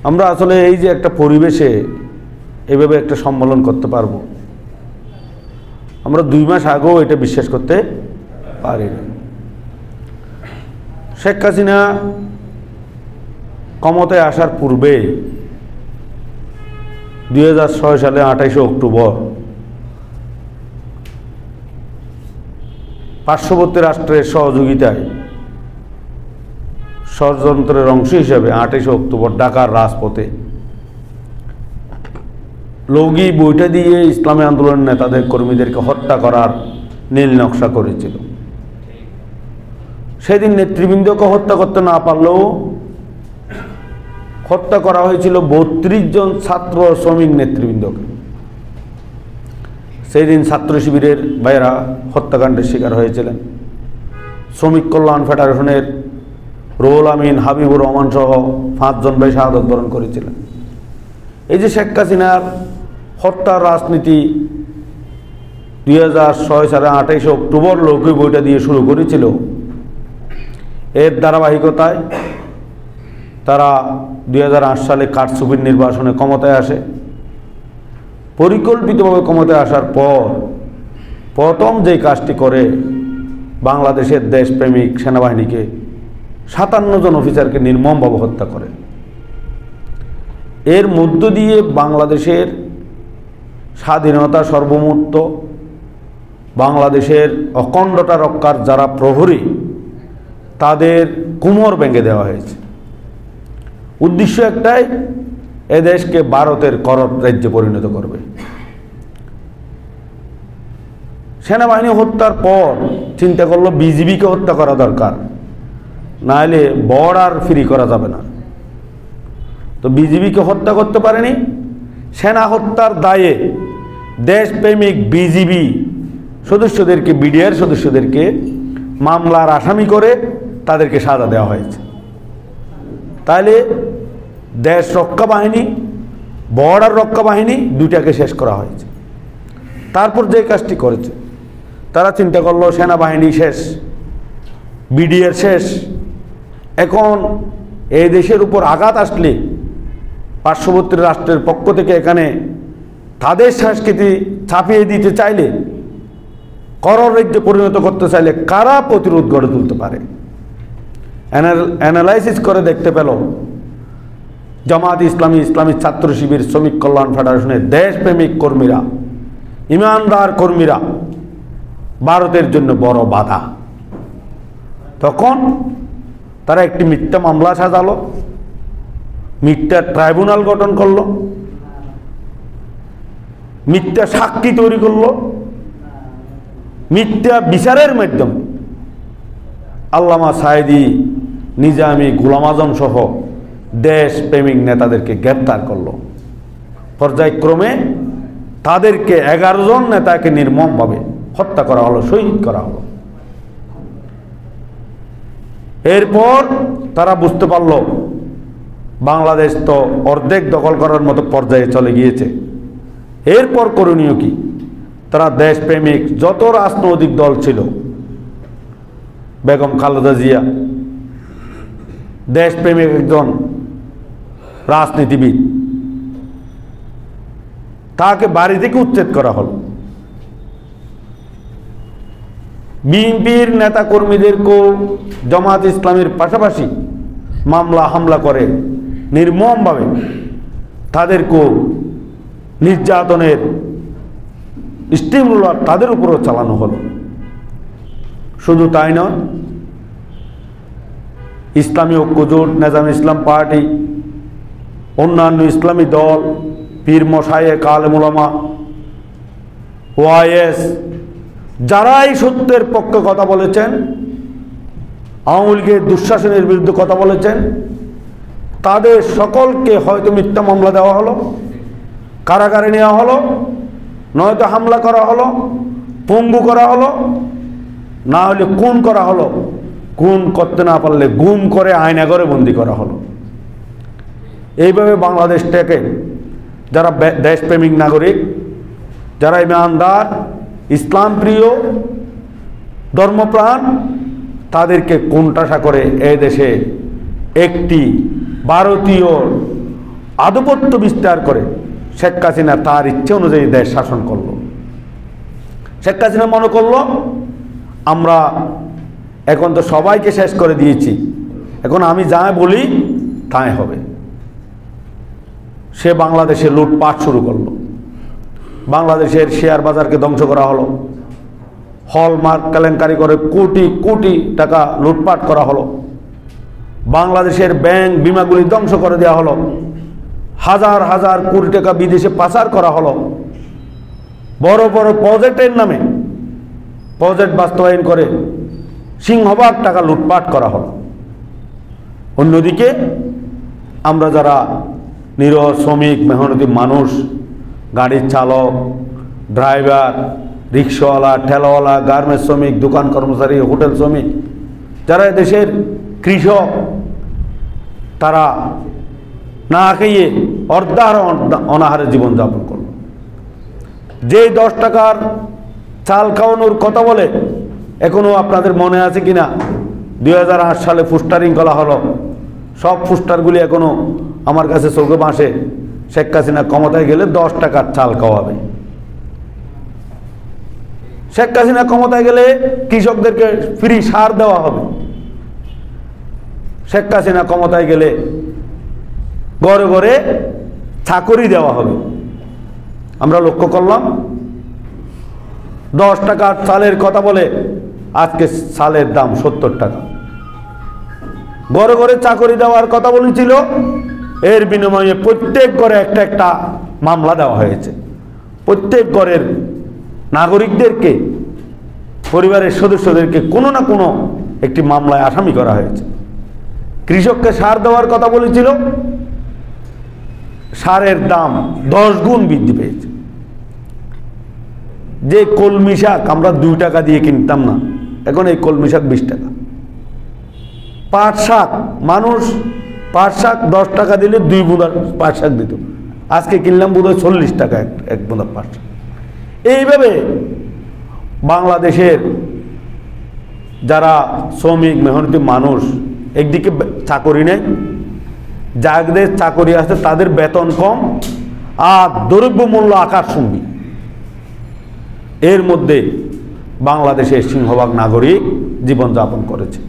আমরা আসলে এই যে একটা পরিবেশে এভাবে একটা সম্মেলন করতে পারবো, আমরা 2 মাস আগেও এটা বিশ্বাস করতে পারি না। শেখ হাসিনা ক্ষমতায় আসার পূর্বে 2006 সালে 28 অক্টোবর পার্শ্ববর্তী রাষ্ট্রের সহযোগিতায় ষড়যন্ত্রের অংশ হিসেবে 28 অক্টোবর ঢাকার রাজপথে লগি বইটা দিয়ে ইসলামী আন্দোলনের নেতাদের কর্মীদেরকে হত্যা করার নীল নকশা করেছিল। সেদিন নেতৃবৃন্দকে হত্যা করতে না পারলেও হত্যা করা হয়েছিল 32 জন ছাত্র শ্রমিক নেতৃবৃন্দকে। সেই দিন ছাত্র শিবিরের ভাইয়েরা হত্যাকাণ্ডের শিকার হয়েছিলেন। শ্রমিক কল্যাণ ফেডারেশনের রুহুল আমিন, হাবিবুর রহমান সহ 5 জন ভাই শাহাদত বরণ করেছিলেন। এই যে শেখ হাসিনার হত্যার রাজনীতি 2006 সালে 28 অক্টোবর লৌকিক বইটা দিয়ে শুরু করেছিল, এর ধারাবাহিকতায় তারা 2008 সালে কারচুপির নির্বাচনে ক্ষমতায় আসে। পরিকল্পিতভাবে ক্ষমতায় আসার পর প্রথম যে কাজটি করে, বাংলাদেশের দেশপ্রেমিক সেনাবাহিনীকে 57 জন অফিসারকে নির্মমভাবে হত্যা করে। এর মধ্য দিয়ে বাংলাদেশের স্বাধীনতা সর্বমুক্ত, বাংলাদেশের অখণ্ডতা রক্ষার যারা প্রহরী তাদের কোমর ভেঙে দেওয়া হয়েছে। উদ্দেশ্য একটাই, এদেশকে ভারতের করদ রাজ্যে পরিণত করবে। সেনাবাহিনী হত্যার পর চিন্তা করলো বিজিবিকে হত্যা করা দরকার, নাহলে বর্ডার ফ্রি করা যাবে না। তো বিজিবিকে হত্যা করতে পারেনি। সেনা হত্যার দায়ে দেশপ্রেমিক বিজিবি সদস্যদেরকে, বিডিআর সদস্যদেরকে মামলার আসামি করে তাদেরকে সাজা দেওয়া হয়েছে। তাহলে দেশ রক্ষা বাহিনী, বর্ডার রক্ষা বাহিনী দুইটাকে শেষ করা হয়েছে। তারপর যে কাজটি করেছে, তারা চিন্তা করলো সেনাবাহিনী শেষ, বিডিআর শেষ, এখন এই দেশের উপর আঘাত আসলে পার্শ্ববর্তী রাষ্ট্রের পক্ষ থেকে এখানে তাদের সংস্কৃতি ছাপিয়ে দিতে চাইলে, করর রাজ্যে পরিণত করতে চাইলে কারা প্রতিরোধ গড়ে তুলতে পারে। অ্যানালাইসিস করে দেখতে পেল জামাত ইসলামী, ইসলামী ছাত্র শিবির, শ্রমিক কল্যাণ ফেডারেশনের দেশপ্রেমিক কর্মীরা, ইমানদার কর্মীরা ভারতের জন্য বড় বাধা। তখন তারা একটি মিথ্যা মামলা সাজালো, মিথ্যা ট্রাইব্যুনাল গঠন করলো, মিথ্যা সাক্ষী তৈরি করলো, মিথ্যা বিচারের মাধ্যমে আল্লামা সায়েদী, নিজামী, গোলাম আজম সহ দেশপ্রেমিক নেতাদেরকে গ্রেপ্তার করলো। পর্যায়ক্রমে তাদেরকে 11 জন নেতাকে নির্মমভাবে হত্যা করা হলো, শহীদ করা হলো। এরপর তারা বুঝতে পারল বাংলাদেশ তো অর্ধেক দখল করার মতো পর্যায়ে চলে গিয়েছে। এরপর করণীয় কি? তারা দেশপ্রেমিক যত রাজনৈতিক দল ছিল, বেগম খালেদা জিয়া দেশপ্রেমিক একজন রাজনীতিবিদ, তাকে বাড়ি থেকে উচ্ছেদ করা হল। বিএনপির নেতা কর্মীদেরকেও জামাত ইসলামের পাশাপাশি মামলা হামলা করে নির্মমভাবে তাদেরকেও নির্যাতনের স্টিমুলার তাদের উপরও চালানো হলো। শুধু তাই নয়, ইসলামী ঐক্যজোট, নিজাম ইসলাম পার্টি, অন্যান্য ইসলামী দল, পীর মশায়েখ, আলেম উলামা, ওআইএস, যারাই সত্যের পক্ষে কথা বলেছেন, আওয়ামী লীগের দুঃশাসনের বিরুদ্ধে কথা বলেছেন, তাদের সকলকে হয়তো মিথ্যা মামলা দেওয়া হলো, কারাগারে নেওয়া হলো, নয়তো হামলা করা হলো, পঙ্গু করা হলো, না হলে খুন করা হলো, খুন করতে না পারলে গুম করে আয়নাঘরে বন্দি করা হলো। এইভাবে বাংলাদেশটাকে যারা দেশপ্রেমিক নাগরিক, যারা ইমানদার, ইসলাম প্রিয়, ধর্মপ্রাণ, তাদেরকে কোণঠাসা করে এই দেশে একটি ভারতীয় আধিপত্য বিস্তার করে শেখ হাসিনা তার ইচ্ছে অনুযায়ী দেশ শাসন করলো। শেখ হাসিনা মনে করলো আমরা এখন তো সবাইকে শেষ করে দিয়েছি, এখন আমি যা বলি তাই হবে। সে বাংলাদেশে লুটপাট শুরু করলো। বাংলাদেশের শেয়ার বাজারকে ধ্বংস করা হলো, হলমার্ক কেলেঙ্কারি করে কোটি কোটি টাকা লুটপাট করা হলো, বাংলাদেশের ব্যাংক বিমাগুলি ধ্বংস করে দেওয়া হলো, হাজার হাজার কোটি টাকা বিদেশে পাচার করা হলো, বড় বড় প্রজেক্টের নামে প্রজেক্ট বাস্তবায়ন করে সিংহভাগ টাকা লুটপাট করা হলো। অন্যদিকে আমরা যারা নিরহ শ্রমিক মেহনতি মানুষ, গাড়ির চালক, ড্রাইভার, রিক্সাওয়ালা, ঠেলাওয়ালা, গার্মেন্টস শ্রমিক, দোকান কর্মচারী, হোটেল শ্রমিক, যারা দেশের কৃষক, তারা না খেয়ে অর্ধাহারে অনাহারে জীবনযাপন করল। যেই 10 টাকার চাল খাওয়ানোর কথা বলে এখনও আপনাদের মনে আছে কিনা 2008 সালে পোস্টারিং করা হলো, সব পোস্টারগুলি এখনও আমার কাছে চোখে ভাসে। শেখ হাসিনা ক্ষমতায় গেলে 10 টাকার চাল খাওয়াবে। শেখ হাসিনা ক্ষমতায় গেলে কৃষকদেরকে ফ্রি সার দেওয়া হবে। শেখ হাসিনা ক্ষমতায় গেলে ঘরে ঘরে চাকরি দেওয়া হবে। আমরা লক্ষ্য করলাম 10 টাকার চালের কথা বলে আজকে চালের দাম 70 টাকা। ঘরে ঘরে চাকরি দেওয়ার কথা বলেছিল, এর বিনিময়ে প্রত্যেক ঘরে একটা একটা মামলা দেওয়া হয়েছে। প্রত্যেক ঘরের নাগরিকদেরকে, পরিবারের সদস্যদেরকে কোনো না কোনো একটি মামলায় আসামি করা হয়েছে। কৃষককে সার দেওয়ার কথা বলেছিল, সারের দাম 10 গুণ বৃদ্ধি পেয়েছে। যে কলমি শাক আমরা 2 টাকা দিয়ে কিনতাম না, এখন এই কলমি শাক 20 টাকা। পাট শাক, মানুষ পাট শাক 10 টাকা দিলে 2 বোঁদা পাট শাক দিত, আজকে কিনলাম বোধহয় 40 টাকা এক বোঁদা পাট শাক। এইভাবে বাংলাদেশের যারা শ্রমিক মেহনতি মানুষ, একদিকে চাকরি নেই, যাদের চাকরি আছে তাদের বেতন কম, আর দ্রব্যমূল্য আকাশচুম্বী। এর মধ্যে বাংলাদেশের সিংহভাগ নাগরিক জীবনযাপন করেছে।